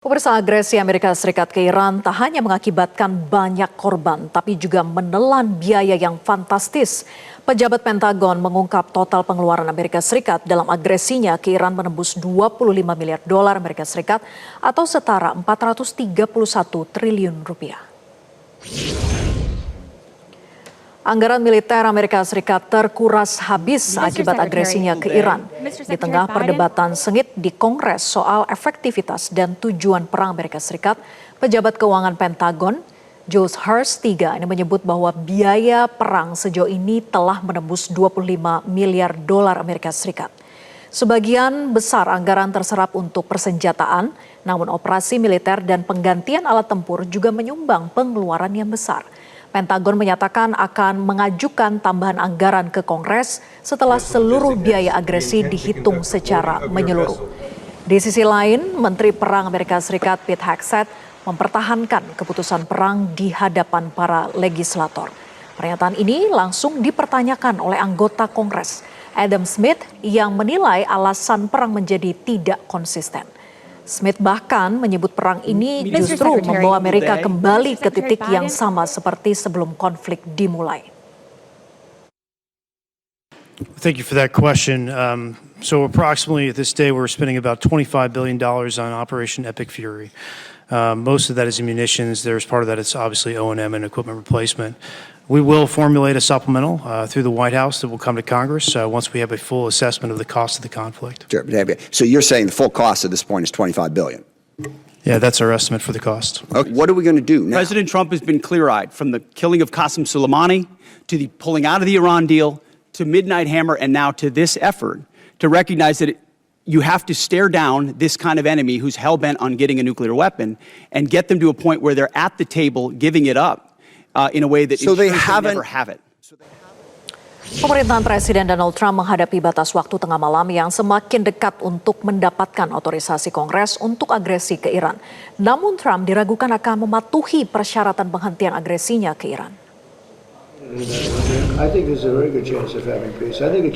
Pemirsa, agresi Amerika Serikat ke Iran tak hanya mengakibatkan banyak korban, tapi juga menelan biaya yang fantastis. Pejabat Pentagon mengungkap total pengeluaran Amerika Serikat dalam agresinya ke Iran menembus 25 miliar dolar Amerika Serikat atau setara 431 triliun rupiah. Anggaran militer Amerika Serikat terkuras habis akibat agresinya ke Iran. Di tengah perdebatan sengit di Kongres soal efektivitas dan tujuan perang Amerika Serikat, pejabat keuangan Pentagon, Josh Hurst III ini menyebut bahwa biaya perang sejauh ini telah menembus 25 miliar dolar Amerika Serikat. Sebagian besar anggaran terserap untuk persenjataan, namun operasi militer dan penggantian alat tempur juga menyumbang pengeluaran yang besar. Pentagon menyatakan akan mengajukan tambahan anggaran ke Kongres setelah seluruh biaya agresi dihitung secara menyeluruh. Di sisi lain, Menteri Perang Amerika Serikat Pete Hegseth mempertahankan keputusan perang di hadapan para legislator. Pernyataan ini langsung dipertanyakan oleh anggota Kongres Adam Smith yang menilai alasan perang menjadi tidak konsisten. Smith bahkan menyebut perang ini justru membawa Amerika kembali ke titik yang sama seperti sebelum konflik dimulai. Thank you for that question. So approximately at this day, we're spending about $25 billion on Operation Epic Fury. Most of that is munitions. There's part of that is obviously O&M and equipment replacement. We will formulate a supplemental through the White House that will come to Congress once we have a full assessment of the cost of the conflict. Sure. So you're saying the full cost at this point is $25 billion? Yeah, that's our estimate for the cost. Okay. What are we going to do now? President Trump has been clear-eyed, from the killing of Qasem Soleimani to the pulling out of the Iran deal to Midnight Hammer and now to this effort to recognize that you have to stare down this kind of enemy who's hell-bent on getting a nuclear weapon and get them to a point where they're at the table giving it up in a way that so they never have it. Pemerintahan Presiden Donald Trump menghadapi batas waktu tengah malam yang semakin dekat untuk mendapatkan otorisasi Kongres untuk agresi ke Iran. Namun Trump diragukan akan mematuhi persyaratan penghentian agresinya ke Iran.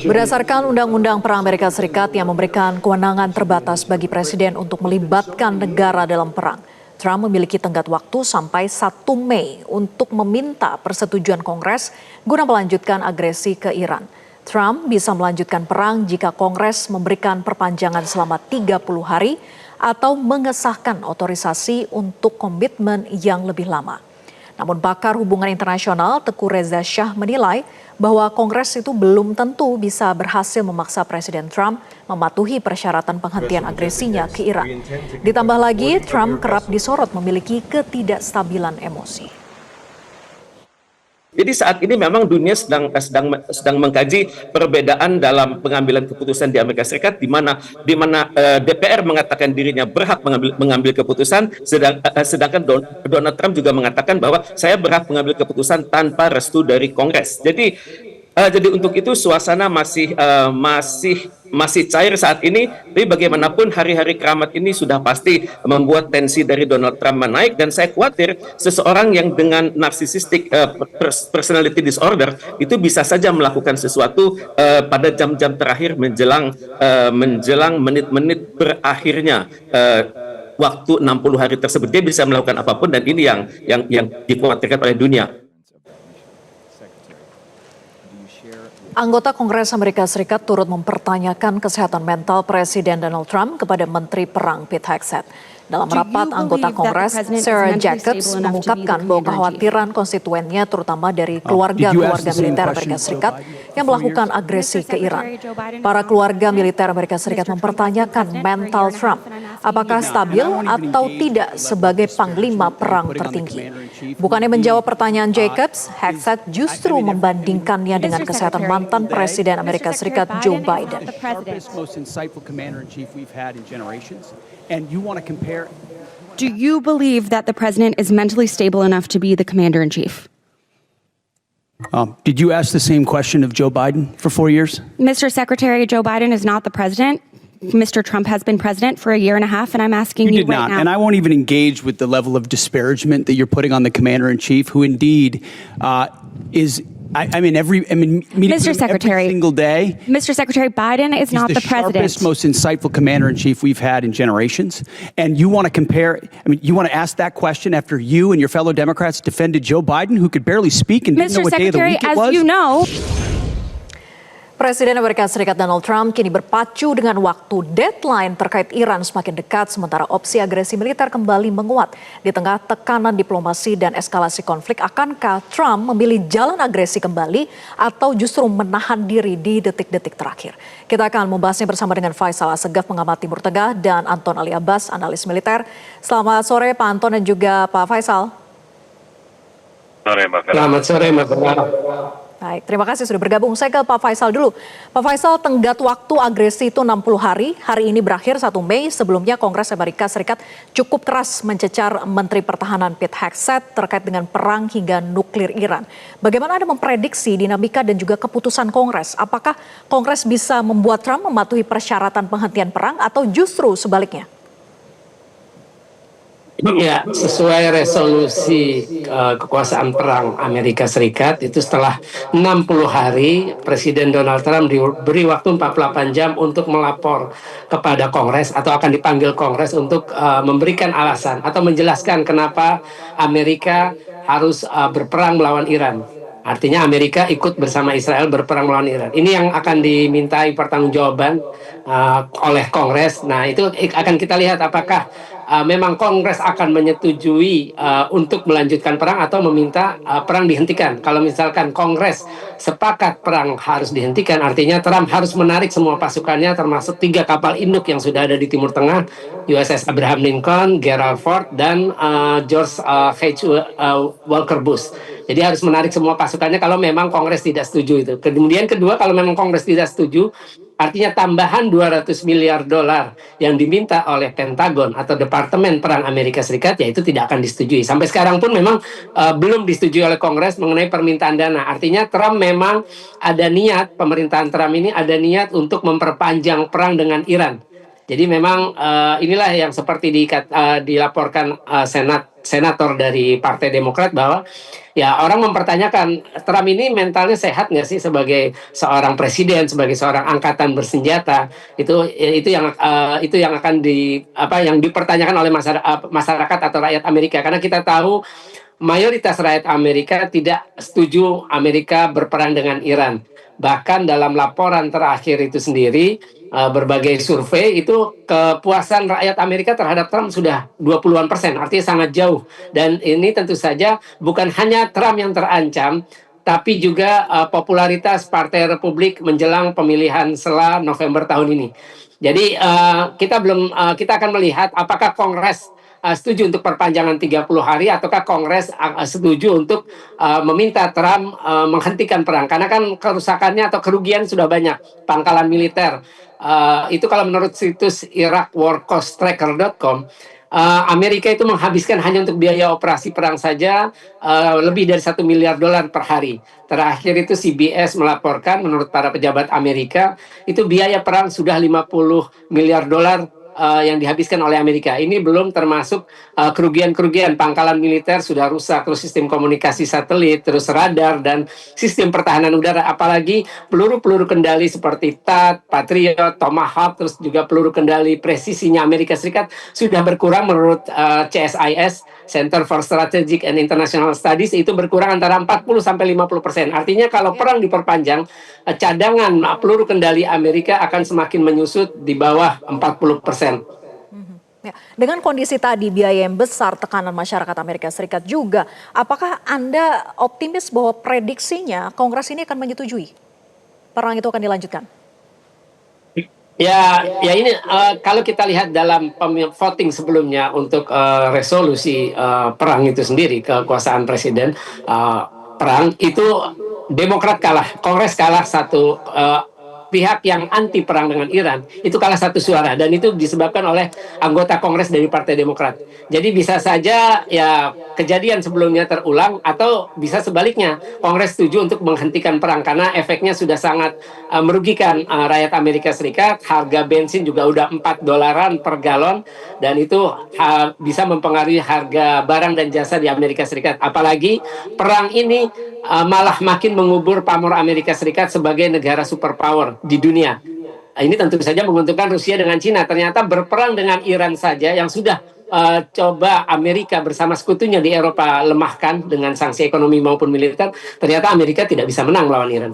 Berdasarkan Undang-Undang Perang Amerika Serikat yang memberikan kewenangan terbatas bagi Presiden untuk melibatkan negara dalam perang, Trump memiliki tenggat waktu sampai 1 Mei untuk meminta persetujuan Kongres guna melanjutkan agresi ke Iran. Trump bisa melanjutkan perang jika Kongres memberikan perpanjangan selama 30 hari atau mengesahkan otorisasi untuk komitmen yang lebih lama. Namun pakar hubungan internasional Teguh Reza Shah menilai bahwa Kongres itu belum tentu bisa berhasil memaksa Presiden Trump mematuhi persyaratan penghentian agresinya ke Iran. Ditambah lagi, Trump kerap disorot memiliki ketidakstabilan emosi. Jadi saat ini memang dunia sedang mengkaji perbedaan dalam pengambilan keputusan di Amerika Serikat, di mana DPR mengatakan dirinya berhak mengambil keputusan, sedangkan Donald Trump juga mengatakan bahwa saya berhak mengambil keputusan tanpa restu dari Kongres. Jadi untuk itu suasana masih cair saat ini, tapi bagaimanapun hari-hari keramat ini sudah pasti membuat tensi dari Donald Trump menaik, dan saya khawatir seseorang yang dengan narcissistic personality disorder itu bisa saja melakukan sesuatu pada jam-jam terakhir menjelang menit-menit berakhirnya waktu 60 hari tersebut. Dia bisa melakukan apapun, dan ini yang dikhawatirkan oleh dunia. Anggota Kongres Amerika Serikat turut mempertanyakan kesehatan mental Presiden Donald Trump kepada Menteri Perang Pete Hegseth. Dalam rapat anggota Kongres, Sarah Jacobs mengungkapkan bahwa kekhawatiran konstituennya terutama dari keluarga-keluarga militer Amerika Serikat yang melakukan agresi ke Iran. Para keluarga militer Amerika Serikat mempertanyakan mental Trump, apakah stabil atau tidak sebagai panglima perang tertinggi. Bukannya menjawab pertanyaan Jacobs, Hegseth justru membandingkannya dengan kesehatan mantan Presiden Amerika Serikat Joe Biden. Do you believe that the president is mentally stable enough to be the commander-in-chief? Did you ask the same question of Joe Biden for 4 years? Mr. Secretary, Joe Biden is not the president. Mr. Trump has been president for a year and a half, and I'm asking you right now. And I won't even engage with the level of disparagement that you're putting on the commander-in-chief, who indeed is meeting Mr. with him Secretary. every single day. Mr. Secretary, Biden is He's not the president. sharpest, most insightful commander in chief we've had in generations. And you want to compare, you want to ask that question after you and your fellow Democrats defended Joe Biden, who could barely speak and didn't know Mr. what day of the Secretary, week it as was? you know, Presiden Amerika Serikat Donald Trump kini berpacu dengan waktu deadline terkait Iran semakin dekat sementara opsi agresi militer kembali menguat. Di tengah tekanan diplomasi dan eskalasi konflik, akankah Trump memilih jalan agresi kembali atau justru menahan diri di detik-detik terakhir? Kita akan membahasnya bersama dengan Faisal Assegaf, pengamat Timur Tengah, dan Anton Ali Abbas, analis militer. Selamat sore Pak Anton dan juga Pak Faisal. Selamat sore, Mbak Bella. Baik, terima kasih sudah bergabung. Saya ke Pak Faisal dulu. Pak Faisal, tenggat waktu agresi itu 60 hari. Hari ini berakhir 1 Mei. Sebelumnya Kongres Amerika Serikat cukup keras mencecar Menteri Pertahanan Pete Hegseth terkait dengan perang hingga nuklir Iran. Bagaimana Anda memprediksi dinamika dan juga keputusan Kongres? Apakah Kongres bisa membuat Trump mematuhi persyaratan penghentian perang atau justru sebaliknya? Ya, sesuai resolusi kekuasaan perang Amerika Serikat itu setelah 60 hari Presiden Donald Trump diberi waktu 48 jam untuk melapor kepada Kongres atau akan dipanggil Kongres untuk memberikan alasan atau menjelaskan kenapa Amerika harus berperang melawan Iran. Artinya Amerika ikut bersama Israel berperang melawan Iran. Ini yang akan dimintai pertanggungjawaban oleh Kongres. Nah, itu akan kita lihat apakah memang Kongres akan menyetujui untuk melanjutkan perang atau meminta perang dihentikan. Kalau misalkan Kongres sepakat perang harus dihentikan, artinya Trump harus menarik semua pasukannya termasuk 3 kapal induk yang sudah ada di Timur Tengah, USS Abraham Lincoln, Gerald Ford, dan George H. Walker Bush. Jadi harus menarik semua pasukannya kalau memang Kongres tidak setuju itu. Kemudian kedua, kalau memang Kongres tidak setuju, artinya tambahan 200 miliar dolar yang diminta oleh Pentagon atau Departemen Perang Amerika Serikat, ya itu tidak akan disetujui. Sampai sekarang pun memang belum disetujui oleh Kongres mengenai permintaan dana. Artinya Trump memang ada niat, pemerintahan Trump ini ada niat untuk memperpanjang perang dengan Iran. Jadi memang inilah yang seperti dilaporkan senator dari Partai Demokrat bahwa ya orang mempertanyakan Trump ini mentalnya sehat nggak sih sebagai seorang presiden, sebagai seorang angkatan bersenjata. Itu yang akan yang dipertanyakan oleh masyarakat atau rakyat Amerika, karena kita tahu mayoritas rakyat Amerika tidak setuju Amerika berperang dengan Iran. Bahkan dalam laporan terakhir itu sendiri, berbagai survei itu kepuasan rakyat Amerika terhadap Trump sudah 20-an%, artinya sangat jauh. Dan ini tentu saja bukan hanya Trump yang terancam, tapi juga popularitas Partai Republik menjelang pemilihan setelah November tahun ini. Jadi kita akan melihat apakah Kongres setuju untuk perpanjangan 30 hari ataukah Kongres setuju untuk meminta Trump menghentikan perang, karena kan kerusakannya atau kerugian sudah banyak. Pangkalan militer itu kalau menurut situs IraqWarCostTracker.com, Amerika itu menghabiskan hanya untuk biaya operasi perang saja lebih dari 1 miliar dolar per hari. Terakhir itu CBS melaporkan menurut para pejabat Amerika itu biaya perang sudah 50 miliar dolar yang dihabiskan oleh Amerika. Ini belum termasuk kerugian-kerugian. Pangkalan militer sudah rusak, terus sistem komunikasi satelit, terus radar, dan sistem pertahanan udara. Apalagi peluru-peluru kendali seperti THAAD, Patriot, Tomahawk, terus juga peluru kendali presisinya Amerika Serikat sudah berkurang menurut CSIS, Center for Strategic and International Studies, itu berkurang antara 40-50%. Artinya kalau perang diperpanjang, cadangan peluru kendali Amerika akan semakin menyusut di bawah 40%. Ya, dengan kondisi tadi biaya yang besar, tekanan masyarakat Amerika Serikat juga, apakah Anda optimis bahwa prediksinya Kongres ini akan menyetujui perang itu akan dilanjutkan? Ya ini kalau kita lihat dalam voting sebelumnya untuk resolusi perang itu sendiri, kekuasaan presiden perang itu Demokrat kalah, Kongres kalah pihak yang anti perang dengan Iran itu kalah 1 suara, dan itu disebabkan oleh anggota Kongres dari Partai Demokrat. Jadi bisa saja ya kejadian sebelumnya terulang, atau bisa sebaliknya Kongres setuju untuk menghentikan perang karena efeknya sudah sangat merugikan rakyat Amerika Serikat. Harga bensin juga udah $4 per galon, dan itu bisa mempengaruhi harga barang dan jasa di Amerika Serikat. Apalagi perang ini malah makin mengubur pamor Amerika Serikat sebagai negara superpower di dunia. Ini tentu saja menguntungkan Rusia dengan Cina. Ternyata berperang dengan Iran saja yang sudah coba Amerika bersama sekutunya di Eropa lemahkan dengan sanksi ekonomi maupun militer, ternyata Amerika tidak bisa menang melawan Iran.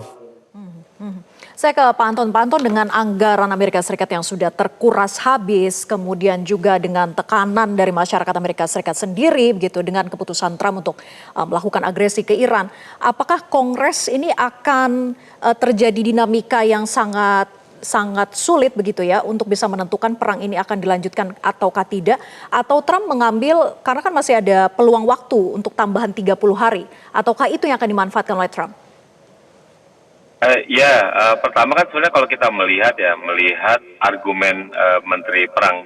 Saya ke Pak Anton. Pak Anton, dengan anggaran Amerika Serikat yang sudah terkuras habis, kemudian juga dengan tekanan dari masyarakat Amerika Serikat sendiri, begitu, dengan keputusan Trump untuk melakukan agresi ke Iran, apakah Kongres ini akan terjadi dinamika yang sangat sulit begitu ya untuk bisa menentukan perang ini akan dilanjutkan ataukah tidak, atau Trump mengambil karena kan masih ada peluang waktu untuk tambahan 30 hari, ataukah itu yang akan dimanfaatkan oleh Trump? Pertama kan sebenarnya kalau kita melihat argumen Menteri Perang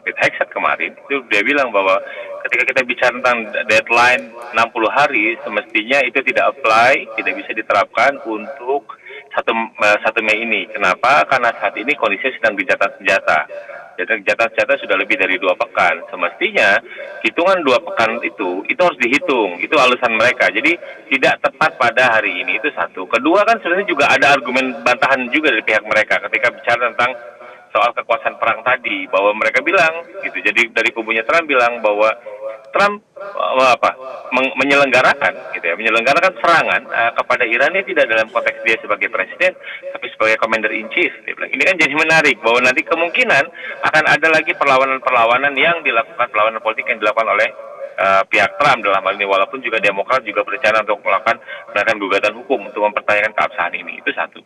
Pete Hegseth kemarin, itu dia bilang bahwa ketika kita bicara tentang deadline 60 hari, semestinya itu tidak apply, tidak bisa diterapkan untuk 1 Mei ini. Kenapa? Karena saat ini kondisi sedang gencatan senjata. Gencatan senjata sudah lebih dari 2 pekan. Semestinya hitungan 2 pekan itu harus dihitung. Itu alasan mereka. Jadi tidak tepat pada hari ini, itu satu. Kedua kan sebenarnya juga ada argumen bantahan juga dari pihak mereka ketika bicara tentang soal kekuasaan perang tadi, bahwa mereka bilang gitu. Jadi dari kubunya Trump bilang bahwa Trump menyelenggarakan serangan kepada Iran ini tidak dalam konteks dia sebagai presiden, tapi sebagai commander in chief. Dia bilang ini kan jadi menarik bahwa nanti kemungkinan akan ada lagi perlawanan yang dilakukan, perlawanan politik yang dilakukan oleh pihak Trump dalam hal ini, walaupun juga Demokrat juga berencana untuk melakukan gugatan hukum untuk mempertanyakan keabsahan ini. Itu satu.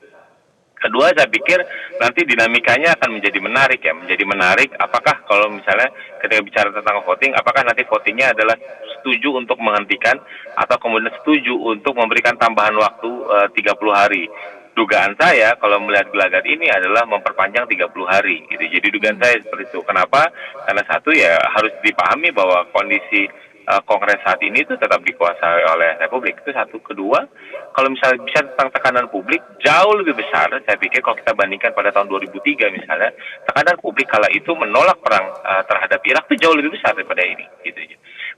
Kedua, saya pikir nanti dinamikanya akan menjadi menarik, apakah kalau misalnya ketika bicara tentang voting, apakah nanti votingnya adalah setuju untuk menghentikan atau kemudian setuju untuk memberikan tambahan waktu 30 hari. Dugaan saya kalau melihat gelagat ini adalah memperpanjang 30 hari gitu. Jadi dugaan saya seperti itu. Kenapa? Karena satu, ya harus dipahami bahwa kondisi Kongres saat ini itu tetap dikuasai oleh Republik, itu satu. Kedua, kalau misalnya bisa tentang tekanan publik jauh lebih besar, saya pikir kalau kita bandingkan pada tahun 2003 misalnya, tekanan publik kala itu menolak perang terhadap Irak itu jauh lebih besar daripada ini gitu.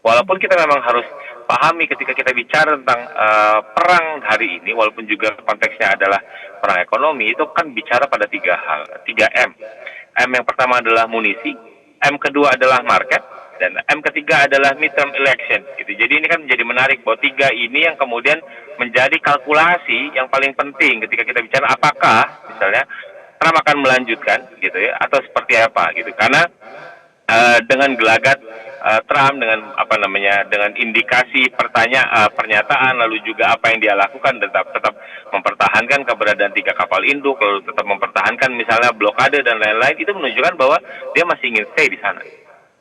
Walaupun kita memang harus pahami ketika kita bicara tentang perang hari ini, walaupun juga konteksnya adalah perang ekonomi, itu kan bicara pada 3 M. M yang pertama adalah munisi, M kedua adalah market, dan M ketiga adalah midterm election gitu. Jadi ini kan menjadi menarik bahwa 3 ini yang kemudian menjadi kalkulasi yang paling penting ketika kita bicara apakah misalnya Trump akan melanjutkan gitu ya atau seperti apa gitu. Karena dengan gelagat Trump dengan indikasi pernyataan lalu juga apa yang dia lakukan, tetap mempertahankan keberadaan 3 kapal induk, lalu tetap mempertahankan misalnya blokade dan lain-lain, itu menunjukkan bahwa dia masih ingin stay di sana.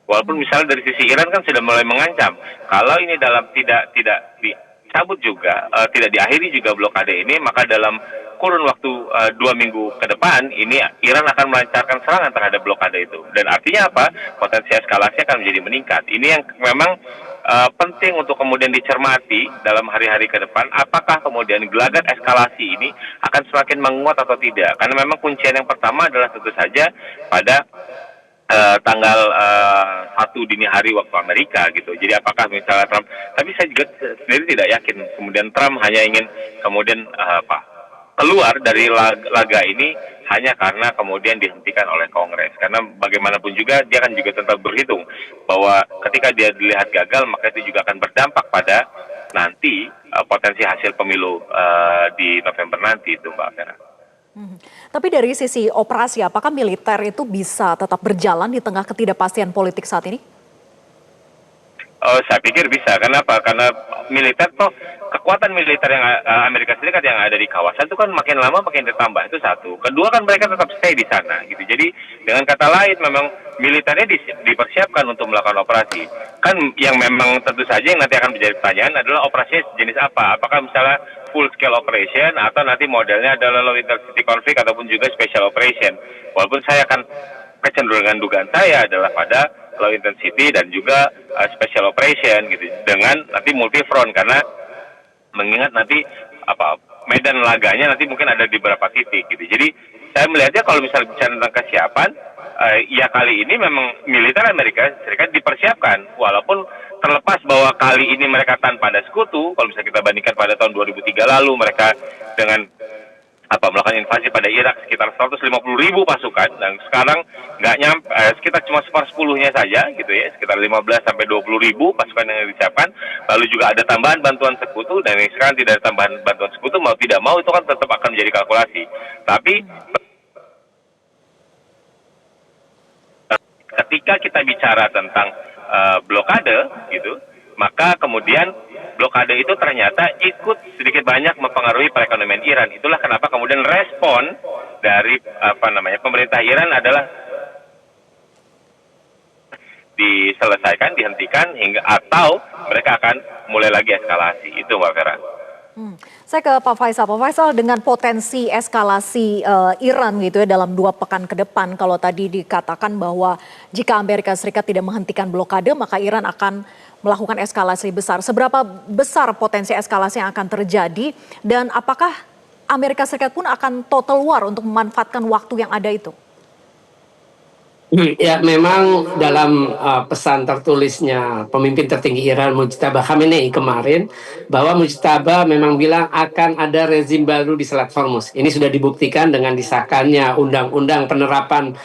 Walaupun misalnya dari sisi Iran kan sudah mulai mengancam, kalau ini tidak dicabut juga, tidak diakhiri juga blokade ini, maka dalam kurun waktu 2 minggu ke depan ini Iran akan melancarkan serangan terhadap blokade itu. Dan artinya apa? Potensi eskalasi akan menjadi meningkat. Ini yang memang penting untuk kemudian dicermati dalam hari-hari ke depan. Apakah kemudian gelagat eskalasi ini akan semakin menguat atau tidak? Karena memang kuncian yang pertama adalah tentu saja pada tanggal 1 dini hari waktu Amerika gitu. Jadi apakah misalnya Trump, tapi saya juga sendiri tidak yakin kemudian Trump hanya ingin kemudian keluar dari laga ini hanya karena kemudian dihentikan oleh Kongres. Karena bagaimanapun juga dia kan juga tetap berhitung bahwa ketika dia dilihat gagal, maka itu juga akan berdampak pada nanti potensi hasil pemilu di November nanti itu, Mbak Vera. Tapi dari sisi operasi, apakah militer itu bisa tetap berjalan di tengah ketidakpastian politik saat ini? Saya pikir bisa. Kenapa? Karena militer toh kekuatan militer yang Amerika Serikat yang ada di kawasan itu kan makin lama makin bertambah, itu satu. Kedua kan mereka tetap stay di sana gitu. Jadi dengan kata lain memang militernya dipersiapkan untuk melakukan operasi. Kan yang memang tentu saja yang nanti akan menjadi pertanyaan adalah operasinya jenis apa? Apakah misalnya full scale operation atau nanti modelnya adalah low intensity conflict ataupun juga special operation. Walaupun saya akan kecenderungan dugaan saya adalah pada low intensity dan juga special operation gitu dengan nanti multi front, karena mengingat nanti medan laganya nanti mungkin ada di beberapa titik gitu. Jadi saya melihatnya kalau misalnya bicara tentang kesiapan, ya kali ini memang militer Amerika Serikat dipersiapkan, walaupun terlepas bahwa kali ini mereka tanpa ada sekutu. Kalau misalnya kita bandingkan pada tahun 2003 lalu mereka dengan melakukan invasi pada Irak sekitar 150.000 pasukan, dan sekarang nggak nyampe, sekitar cuma 1/10-nya saja gitu ya, sekitar 15 sampai 20.000 pasukan yang disiapkan. Lalu juga ada tambahan bantuan sekutu, dan yang sekarang tidak ada tambahan bantuan sekutu, mau tidak mau itu kan tetap akan menjadi kalkulasi. Tapi ketika kita bicara tentang blokade gitu, maka kemudian blokade itu ternyata ikut sedikit banyak mempengaruhi perekonomian Iran. Itulah kenapa kemudian respon dari pemerintah Iran adalah diselesaikan, dihentikan hingga atau mereka akan mulai lagi eskalasi. Itu Mbak Vera. Saya ke Pak Faisal. Pak Faisal, dengan potensi eskalasi Iran gitu ya dalam 2 pekan ke depan, kalau tadi dikatakan bahwa jika Amerika Serikat tidak menghentikan blokade maka Iran akan melakukan eskalasi besar. Seberapa besar potensi eskalasi yang akan terjadi, dan apakah Amerika Serikat pun akan total war untuk memanfaatkan waktu yang ada itu? Ya, memang dalam pesan tertulisnya pemimpin tertinggi Iran Mujtaba Khamenei kemarin, bahwa Mujtaba memang bilang akan ada rezim baru di Selat Hormuz. Ini sudah dibuktikan dengan disahkannya undang-undang penerapan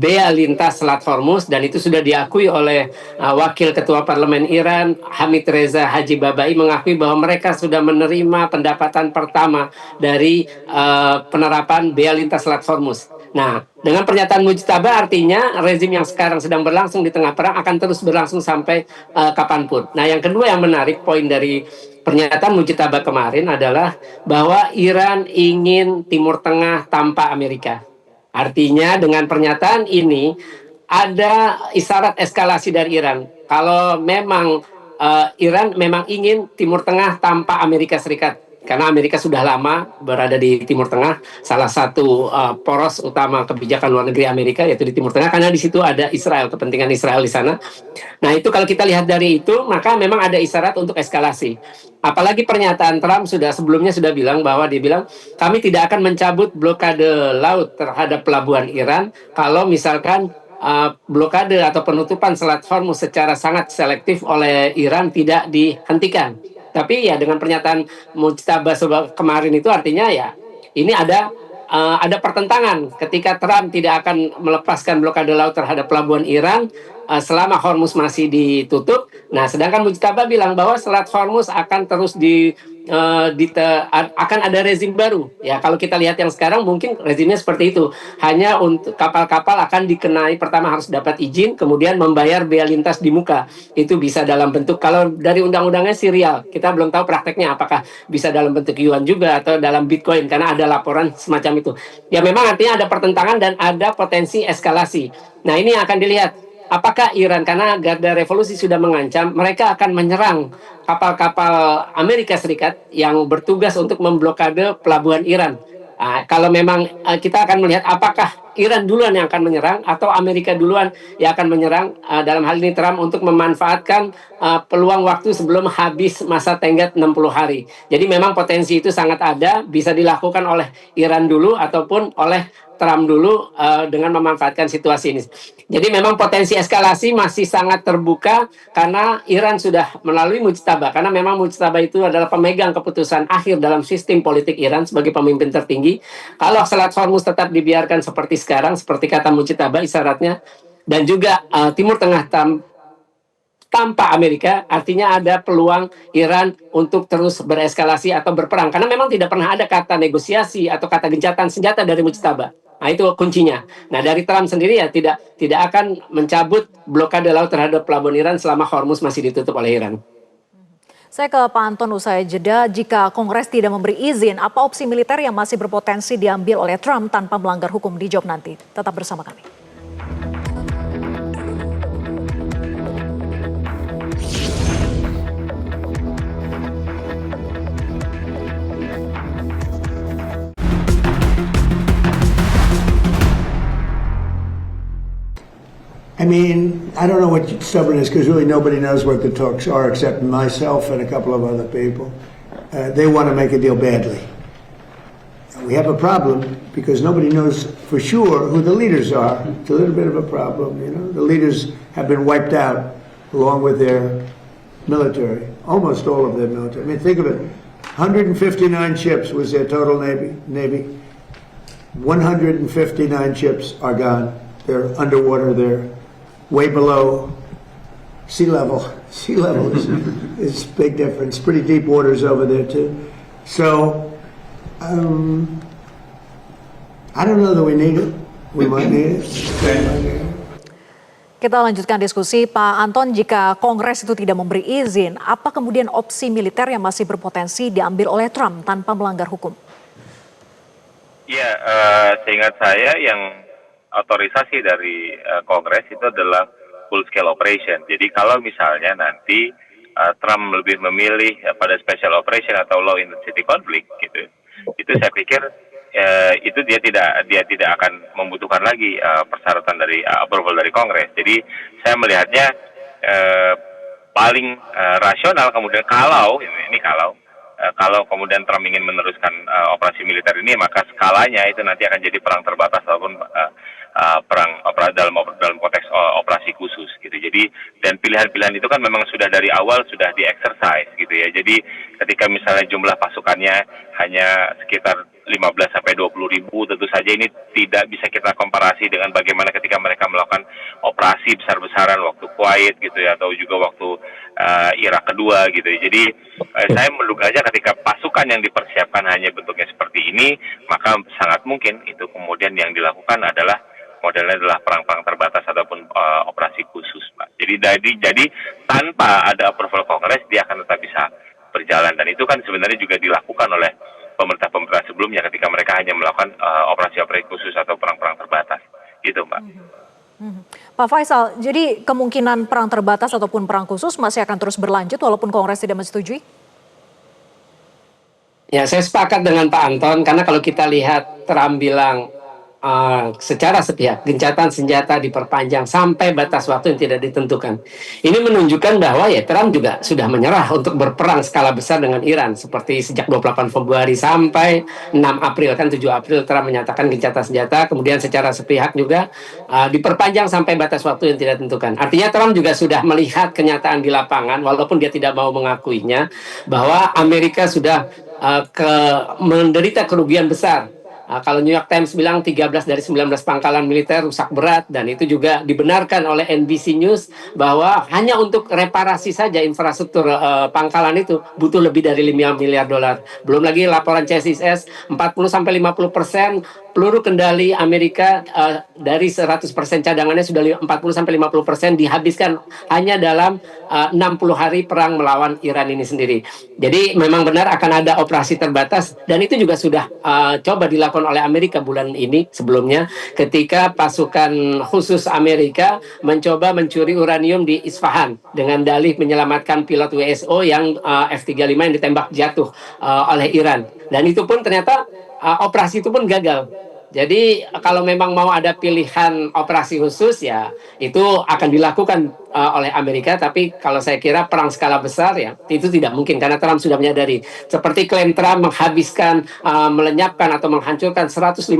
bea lintas Selat Hormuz, dan itu sudah diakui oleh Wakil Ketua Parlemen Iran Hamid Reza Haji Babai, mengakui bahwa mereka sudah menerima pendapatan pertama dari penerapan bea lintas Selat Hormuz. Nah, dengan pernyataan Mujtaba artinya rezim yang sekarang sedang berlangsung di tengah perang akan terus berlangsung sampai kapanpun. Nah, yang kedua yang menarik poin dari pernyataan Mujtaba kemarin adalah bahwa Iran ingin Timur Tengah tanpa Amerika. Artinya dengan pernyataan ini ada isyarat eskalasi dari Iran. Kalau memang Iran memang ingin Timur Tengah tanpa Amerika Serikat, karena Amerika sudah lama berada di Timur Tengah, salah satu poros utama kebijakan luar negeri Amerika yaitu di Timur Tengah, karena di situ ada Israel, kepentingan Israel di sana. Nah, itu kalau kita lihat dari itu, maka memang ada isyarat untuk eskalasi. Apalagi pernyataan Trump sebelumnya sudah bilang bahwa dia bilang kami tidak akan mencabut blokade laut terhadap pelabuhan Iran kalau misalkan blokade atau penutupan Selat Hormuz secara sangat selektif oleh Iran tidak dihentikan. Tapi ya dengan pernyataan Mujtaba kemarin itu artinya ya ini ada pertentangan ketika Trump tidak akan melepaskan blokade laut terhadap pelabuhan Iran selama Hormuz masih ditutup. Nah, sedangkan Mujtaba bilang bahwa Selat Hormuz akan terus akan ada rezim baru. Ya, kalau kita lihat yang sekarang mungkin rezimnya seperti itu. Hanya untuk kapal-kapal akan dikenai, pertama harus dapat izin, kemudian membayar bea lintas di muka. Itu bisa dalam bentuk, kalau dari undang-undangnya sih rial. Kita belum tahu prakteknya apakah bisa dalam bentuk yuan juga atau dalam Bitcoin, karena ada laporan semacam itu. Ya, memang artinya ada pertentangan dan ada potensi eskalasi. Nah, ini yang akan dilihat. Apakah Iran, karena Garda Revolusi sudah mengancam mereka akan menyerang kapal-kapal Amerika Serikat yang bertugas untuk memblokade pelabuhan Iran. Kalau memang kita akan melihat apakah Iran duluan yang akan menyerang atau Amerika duluan yang akan menyerang, dalam hal ini Trump untuk memanfaatkan peluang waktu sebelum habis masa tenggat 60 hari. Jadi memang potensi itu sangat ada, bisa dilakukan oleh Iran dulu ataupun oleh Trump dulu dengan memanfaatkan situasi ini. Jadi memang potensi eskalasi masih sangat terbuka karena Iran sudah melalui Mujtaba, karena memang Mujtaba itu adalah pemegang keputusan akhir dalam sistem politik Iran sebagai pemimpin tertinggi. Kalau Selat Hormuz tetap dibiarkan seperti sekarang, seperti kata Mujtaba isyaratnya, dan juga Timur Tengah tanpa Amerika, artinya ada peluang Iran untuk terus bereskalasi atau berperang. Karena memang tidak pernah ada kata negosiasi atau kata gencatan senjata dari Mujtaba. Nah, itu kuncinya. Nah, dari Trump sendiri ya tidak akan mencabut blokade laut terhadap pelabuhan Iran selama Hormuz masih ditutup oleh Iran. Saya ke Pak Anton usai jeda, jika Kongres tidak memberi izin, apa opsi militer yang masih berpotensi diambil oleh Trump tanpa melanggar hukum? Dijawab nanti. Tetap bersama kami. I mean, I don't know what stubborn is because really nobody knows what the talks are except myself and a couple of other people. They want to make a deal badly. We have a problem because nobody knows for sure who the leaders are. It's a little bit of a problem, you know. The leaders have been wiped out along with their military, almost all of their military. I mean, think of it. 159 ships was their total Navy. 159 ships are gone. They're underwater. They're way below sea level. Sea level is big difference. Pretty deep waters over there too. So I don't know that we need it. We might need it. Kita lanjutkan diskusi, Pak Anton. Jika Kongres itu tidak memberi izin, apa kemudian opsi militer yang masih berpotensi diambil oleh Trump tanpa melanggar hukum? Ya, seingat saya yang otorisasi dari Kongres itu adalah full scale operation. Jadi kalau misalnya nanti Trump lebih memilih pada special operation atau low intensity conflict gitu, itu saya pikir itu dia tidak akan membutuhkan lagi persyaratan dari approval dari Kongres. Jadi saya melihatnya paling rasional kemudian kalau kemudian Trump ingin meneruskan operasi militer ini, maka skalanya itu nanti akan jadi perang terbatas ataupun dalam konteks operasi khusus gitu. Jadi dan pilihan-pilihan itu kan memang sudah dari awal sudah di-exercise gitu ya. Jadi ketika misalnya jumlah pasukannya hanya sekitar 15 sampai 20 ribu, tentu saja ini tidak bisa kita komparasi dengan bagaimana ketika mereka melakukan operasi besar-besaran waktu Kuwait gitu ya, atau juga waktu Irak kedua gitu ya. Jadi saya menduga aja ketika pasukan yang dipersiapkan hanya bentuknya seperti ini, maka sangat mungkin itu kemudian yang dilakukan adalah modelnya adalah perang-perang terbatas ataupun operasi khusus, Pak. Jadi tanpa ada approval Kongres dia akan tetap bisa berjalan, dan itu kan sebenarnya juga dilakukan oleh pemerintah-pemerintah sebelumnya ketika mereka hanya melakukan operasi-operasi khusus atau perang-perang terbatas, gitu, Mbak. Pak Faisal, jadi kemungkinan perang terbatas ataupun perang khusus masih akan terus berlanjut walaupun Kongres tidak menyetujui? Ya, saya sepakat dengan Pak Anton, karena kalau kita lihat Trump bilang secara sepihak gencatan senjata diperpanjang sampai batas waktu yang tidak ditentukan. Ini menunjukkan bahwa ya Trump juga sudah menyerah untuk berperang skala besar dengan Iran, seperti sejak 28 Februari sampai 6 April, kan 7 April Trump menyatakan gencatan senjata, kemudian secara sepihak juga diperpanjang sampai batas waktu yang tidak ditentukan. Artinya Trump juga sudah melihat kenyataan di lapangan, walaupun dia tidak mau mengakuinya, bahwa Amerika sudah menderita kerugian besar. Kalau New York Times bilang 13 dari 19 pangkalan militer rusak berat, dan itu juga dibenarkan oleh NBC News bahwa hanya untuk reparasi saja infrastruktur pangkalan itu butuh lebih dari 5 miliar dolar. Belum lagi laporan CSIS 40-50% peluru kendali Amerika dari 100% cadangannya sudah 40-50% dihabiskan hanya dalam 60 hari perang melawan Iran ini sendiri. Jadi memang benar akan ada operasi terbatas, dan itu juga sudah coba dilakukan oleh Amerika bulan ini sebelumnya ketika pasukan khusus Amerika mencoba mencuri uranium di Isfahan dengan dalih menyelamatkan pilot WSO yang F-35 yang ditembak jatuh oleh Iran. Dan itu pun ternyata operasi itu pun gagal. Jadi kalau memang mau ada pilihan operasi khusus, ya itu akan dilakukan oleh Amerika. Tapi kalau saya kira perang skala besar ya itu tidak mungkin, karena Trump sudah menyadari. Seperti klaim Trump menghabiskan, melenyapkan atau menghancurkan 159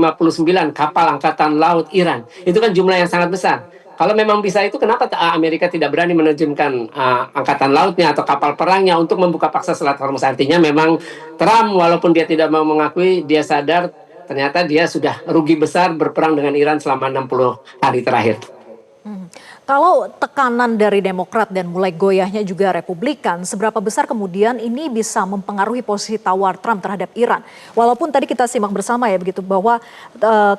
kapal angkatan laut Iran. Itu kan jumlah yang sangat besar. Kalau memang bisa itu, kenapa Amerika tidak berani menerjunkan angkatan lautnya atau kapal perangnya untuk membuka paksa Selat Hormuz? Artinya memang Trump walaupun dia tidak mau mengakui, dia sadar ternyata dia sudah rugi besar berperang dengan Iran selama 60 hari terakhir. Kalau tekanan dari Demokrat dan mulai goyahnya juga Republikan, seberapa besar kemudian ini bisa mempengaruhi posisi tawar Trump terhadap Iran? Walaupun tadi kita simak bersama ya begitu bahwa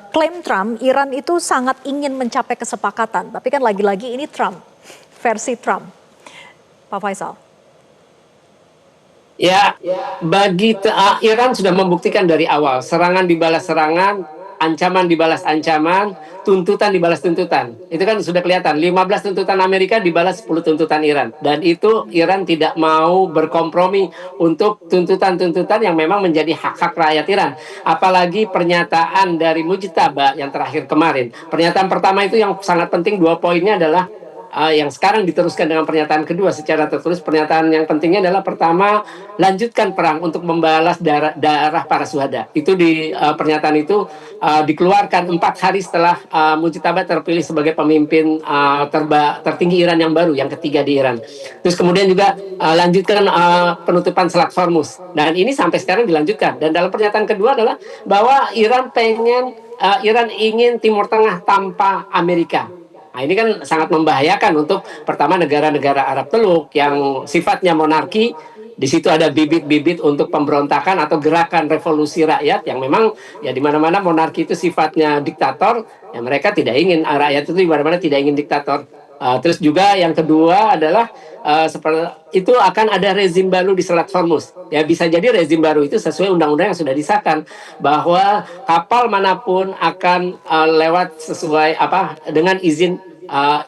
klaim Trump, Iran itu sangat ingin mencapai kesepakatan. Tapi kan lagi-lagi ini Trump, versi Trump. Pak Faisal. Ya, Iran sudah membuktikan dari awal, serangan dibalas serangan, ancaman dibalas ancaman, tuntutan dibalas tuntutan. Itu kan sudah kelihatan, 15 tuntutan Amerika dibalas 10 tuntutan Iran. Dan itu Iran tidak mau berkompromi untuk tuntutan-tuntutan yang memang menjadi hak-hak rakyat Iran. Apalagi pernyataan dari Mujtaba yang terakhir kemarin. Pernyataan pertama itu yang sangat penting, 2 poinnya adalah yang sekarang diteruskan dengan pernyataan kedua secara tertulis. Pernyataan yang pentingnya adalah pertama, lanjutkan perang untuk membalas darah para syuhada. Itu di pernyataan itu dikeluarkan 4 hari setelah Mujtaba terpilih sebagai pemimpin tertinggi Iran yang baru, yang ketiga di Iran. Terus kemudian juga lanjutkan penutupan Selat Hormuz. Dan ini sampai sekarang dilanjutkan. Dan dalam pernyataan kedua adalah bahwa Iran ingin Timur Tengah tanpa Amerika. Nah, ini kan sangat membahayakan untuk pertama negara-negara Arab Teluk yang sifatnya monarki. Di situ ada bibit-bibit untuk pemberontakan atau gerakan revolusi rakyat yang memang ya di mana-mana monarki itu sifatnya diktator. Ya mereka tidak ingin rakyat itu di mana-mana tidak ingin diktator. Terus juga yang kedua adalah seperti itu akan ada rezim baru di Selat Hormuz. Ya bisa jadi rezim baru itu sesuai undang-undang yang sudah disahkan bahwa kapal manapun akan lewat sesuai dengan izin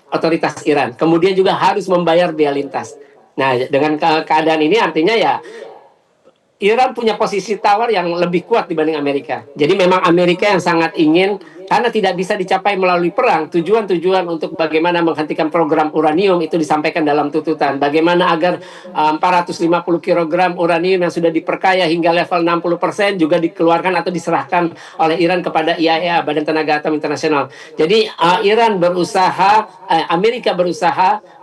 otoritas Iran. Kemudian juga harus membayar biaya lintas. Nah, dengan keadaan ini artinya ya Iran punya posisi tawar yang lebih kuat dibanding Amerika. Jadi memang Amerika yang sangat ingin, karena tidak bisa dicapai melalui perang, tujuan-tujuan untuk bagaimana menghentikan program uranium itu disampaikan dalam tuntutan. Bagaimana agar 450 kg uranium yang sudah diperkaya hingga level 60% juga dikeluarkan atau diserahkan oleh Iran kepada IAEA, Badan Tenaga Atom Internasional. Jadi Amerika berusaha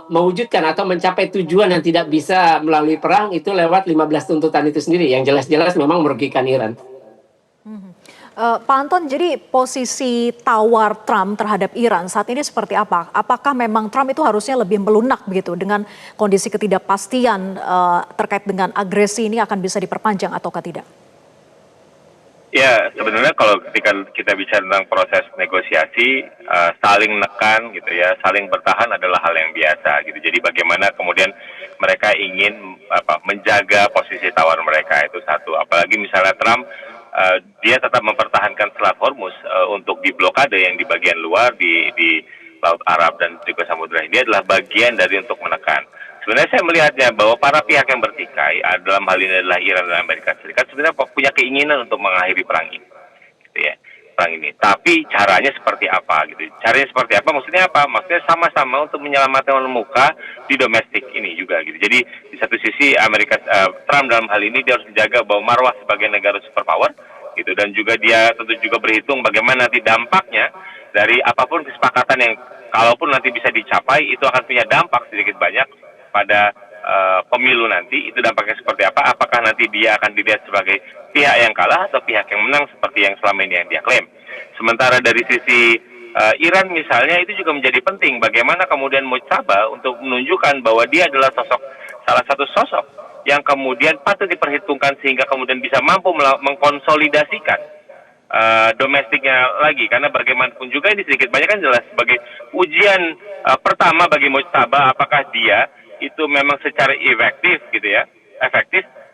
mewujudkan atau mencapai tujuan yang tidak bisa melalui perang itu lewat 15 tuntutan itu sendiri yang jelas-jelas memang merugikan Iran. Pak Anton, jadi posisi tawar Trump terhadap Iran saat ini seperti apa? Apakah memang Trump itu harusnya lebih melunak begitu dengan kondisi ketidakpastian terkait dengan agresi ini akan bisa diperpanjang ataukah tidak? Ya, sebenarnya kalau ketika kita bicara tentang proses negosiasi, saling nekan gitu ya, saling bertahan adalah hal yang biasa gitu. Jadi bagaimana kemudian mereka ingin menjaga posisi tawar mereka itu satu. Apalagi misalnya Trump dia tetap mempertahankan Selat Hormuz untuk diblokade yang di bagian luar di Laut Arab dan juga Samudra Hindia adalah bagian dari untuk menekan. Sebenarnya saya melihatnya bahwa para pihak yang bertikai dalam hal ini adalah Iran dan Amerika Serikat sebenarnya punya keinginan untuk mengakhiri perang ini, gitu ya, perang ini. Tapi caranya seperti apa, gitu? Caranya seperti apa? Maksudnya apa? Maksudnya sama-sama untuk menyelamatkan muka di domestik ini juga, gitu. Jadi di satu sisi Trump dalam hal ini dia harus menjaga bahwa marwah sebagai negara superpower, gitu, dan juga dia tentu juga berhitung bagaimana nanti dampaknya dari apapun kesepakatan yang kalaupun nanti bisa dicapai itu akan punya dampak sedikit banyak pada pemilu nanti. Itu dampaknya seperti apa? Apakah nanti dia akan dilihat sebagai pihak yang kalah atau pihak yang menang seperti yang selama ini yang dia klaim. Sementara dari sisi Iran misalnya itu juga menjadi penting bagaimana kemudian Mujtaba untuk menunjukkan bahwa dia adalah salah satu sosok yang kemudian patut diperhitungkan sehingga kemudian bisa mampu mengkonsolidasikan domestiknya lagi, karena bagaimanapun juga ini sedikit banyak kan jelas sebagai ujian pertama bagi Mujtaba apakah dia itu memang secara efektif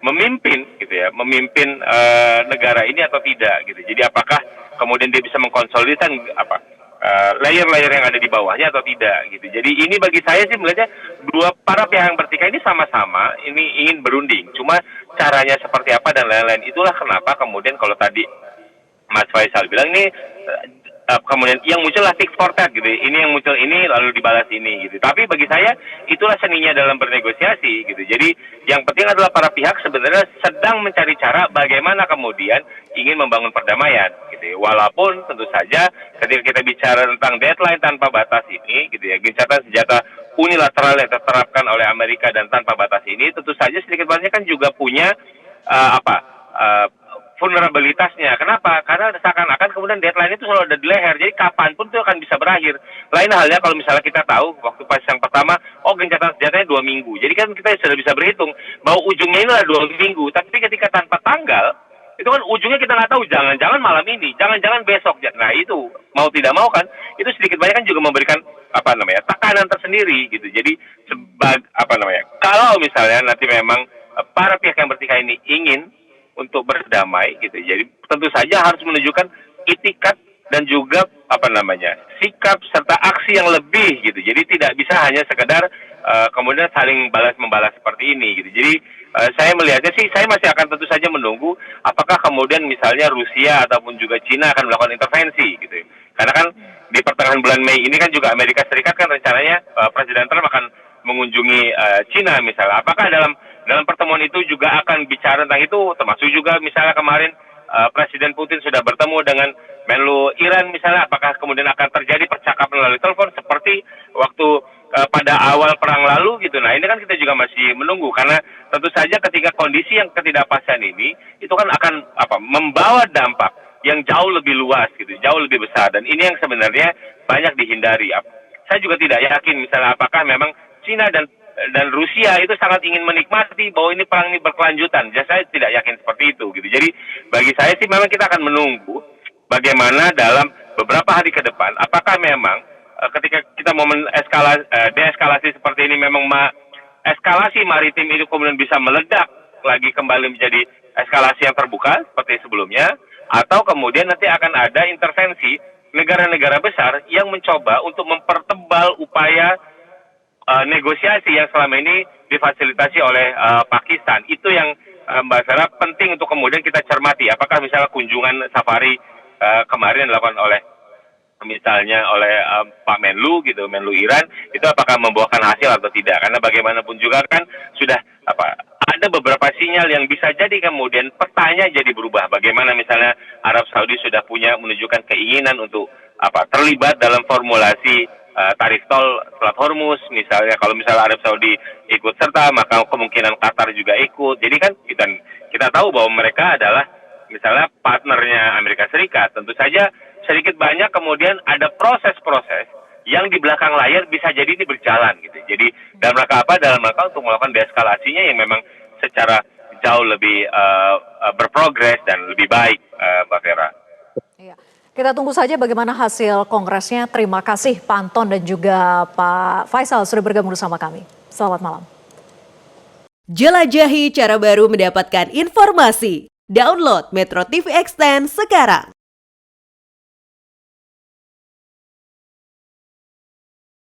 memimpin negara ini atau tidak gitu. Jadi apakah kemudian dia bisa mengkonsolidasikan layer-layer yang ada di bawahnya atau tidak gitu. Jadi ini bagi saya sih melihatnya para pihak yang bertikai ini sama-sama ini ingin berunding. Cuma caranya seperti apa dan lain-lain. Itulah kenapa kemudian kalau tadi Mas Faisal bilang ini kemudian yang muncul lah fix for that gitu. Ini yang muncul ini lalu dibalas ini gitu. Tapi bagi saya itulah seninya dalam bernegosiasi gitu. Jadi yang penting adalah para pihak sebenarnya sedang mencari cara bagaimana kemudian ingin membangun perdamaian gitu. Walaupun tentu saja ketika kita bicara tentang deadline tanpa batas ini gitu ya, gencatan senjata unilateral yang diterapkan oleh Amerika dan tanpa batas ini tentu saja sedikit banyak kan juga punya vulnerabilitasnya. Kenapa? Karena seakan-akan kemudian deadline itu selalu ada di leher. Jadi kapanpun itu akan bisa berakhir. Lain halnya kalau misalnya kita tahu waktu pas yang pertama, gencatan senjatanya 2 minggu. Jadi kan kita sudah bisa berhitung bahwa ujungnya ini adalah 2 minggu. Tapi ketika tanpa tanggal, itu kan ujungnya kita nggak tahu. Jangan-jangan malam ini, jangan-jangan besok. Nah itu mau tidak mau kan, itu sedikit banyak kan juga memberikan tekanan tersendiri gitu. Jadi kalau misalnya nanti memang para pihak yang bertikai ini ingin untuk berdamai gitu. Jadi tentu saja harus menunjukkan itikat dan juga sikap serta aksi yang lebih gitu. Jadi tidak bisa hanya sekedar kemudian saling balas-membalas seperti ini gitu. Jadi saya melihatnya sih, saya masih akan tentu saja menunggu apakah kemudian misalnya Rusia ataupun juga Cina akan melakukan intervensi gitu. Karena kan di pertengahan bulan Mei ini kan juga Amerika Serikat kan rencananya Presiden Trump akan mengunjungi Cina misalnya. Apakah dalam pertemuan itu juga akan bicara tentang itu, termasuk juga misalnya kemarin Presiden Putin sudah bertemu dengan Menlu Iran misalnya, apakah kemudian akan terjadi percakapan melalui telepon seperti waktu pada awal perang lalu gitu. Nah ini kan kita juga masih menunggu, karena tentu saja ketika kondisi yang ketidakpastian ini itu kan akan membawa dampak yang jauh lebih luas gitu, jauh lebih besar, dan ini yang sebenarnya banyak dihindari. Saya juga tidak yakin misalnya apakah memang Cina dan Rusia itu sangat ingin menikmati bahwa ini perang ini berkelanjutan. Ya, saya tidak yakin seperti itu gitu. Jadi bagi saya sih memang kita akan menunggu bagaimana dalam beberapa hari ke depan apakah memang ketika kita mau deeskalasi seperti ini memang eskalasi maritim itu kemudian bisa meledak lagi kembali menjadi eskalasi yang terbuka seperti sebelumnya, atau kemudian nanti akan ada intervensi negara-negara besar yang mencoba untuk mempertebal upaya negosiasi yang selama ini difasilitasi oleh Pakistan. Itu yang Mbak Sarah penting untuk kemudian kita cermati. Apakah misalnya kunjungan safari kemarin dilakukan oleh misalnya oleh Pak Menlu gitu, Menlu Iran, itu apakah membuahkan hasil atau tidak? Karena bagaimanapun juga kan sudah ada beberapa sinyal yang bisa jadi kemudian petanya jadi berubah. Bagaimana misalnya Arab Saudi sudah menunjukkan keinginan untuk terlibat dalam formulasi tarif tol Selat Hormuz misalnya. Kalau misalnya Arab Saudi ikut serta, maka kemungkinan Qatar juga ikut. Jadi kan kita tahu bahwa mereka adalah misalnya partnernya Amerika Serikat. Tentu saja sedikit banyak kemudian ada proses-proses yang di belakang layar bisa jadi ini berjalan gitu. Jadi dalam rangka apa? Dalam rangka untuk melakukan deeskalasinya yang memang secara jauh lebih berprogres dan lebih baik, Mbak Vera. Iya. Kita tunggu saja bagaimana hasil kongresnya. Terima kasih Pak Anton dan juga Pak Faisal sudah bergabung bersama kami. Selamat malam. Jelajahi cara baru mendapatkan informasi. Download Metro TV Extend sekarang.